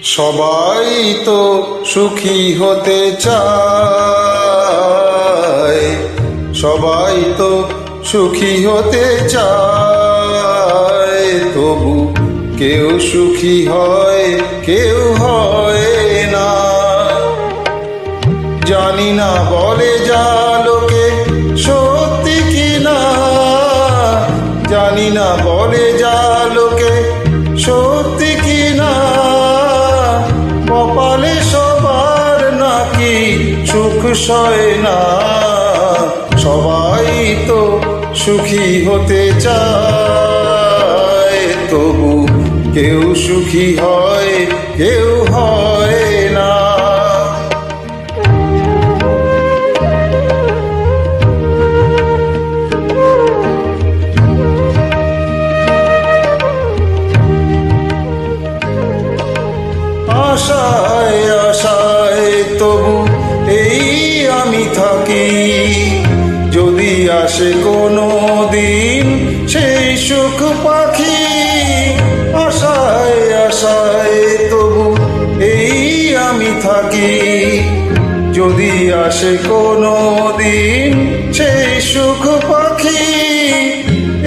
সবাই তো সুখী হতে চায়, সবাই তো সুখী হতে চায়, তবু কেউ সুখী হয় কেউ হয় না। জানি না বলে যা লোকে সত্যি কিনা, জানি না বলে যা লোকে সত্যি কিনা, কপালে সবার নাকি সুখ সয় না। সবাই তো সুখী হতে চায়, তবু কেউ সুখী হয় কেউ হয় না। আশায় আশায় তবু এই আমি থাকি, যদি আসে কোনো দিন সেই সুখ পাখি। আশায় আশায় তবু এই আমি থাকি, যদি আসে কোনো দিন সেই সুখ পাখি।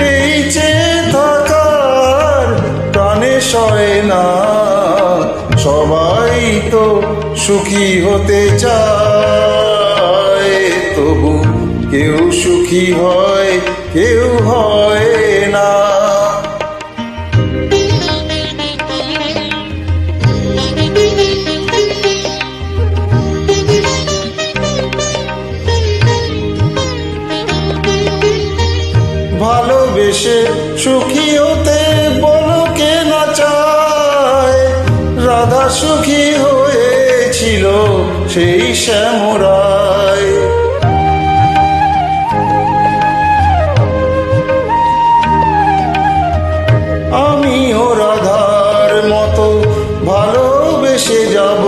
এই চেয়ে থাকার প্রাণে সয় না, সবাই তো সুখী হতে চায়, তবু কেউ সুখী হয় কেউ হয় না। ভালোবেসে সুখী হতে বলো কে না চায়, রাধা সুখী হয়েছিল সেই শ্যামরায়। আমিও রাধার মতো ভালোবেসে যাব,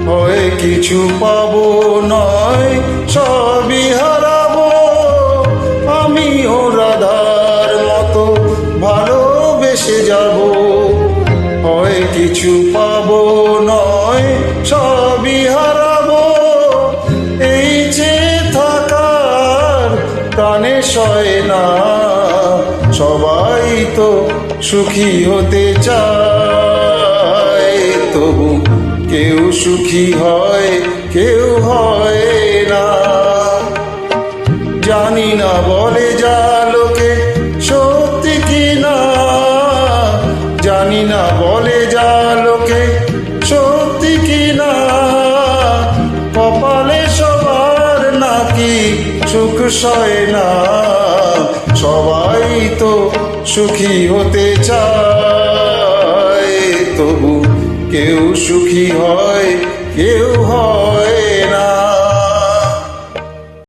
হয় কিছু পাবো নয় সবই হারাবো। আমিও রাধার মতো ভালোবেসে যাব, হয় কিছু পাবো নয় সবই হারাবো। এই যে থাকার প্রাণে সয় না, সবাই তো সুখী হতে চায়, তবু কেউ সুখী হয় কেউ হয় না। জানি না বলে যা লোকে সত্যি কিনা, জানি না বলে যা লোকে সত্যি কিনা, কপালে সবার নাকি সুখ সয় না। সবাই তো সুখী হতে চায়, তবু কেউ সুখী হয় কেউ হয়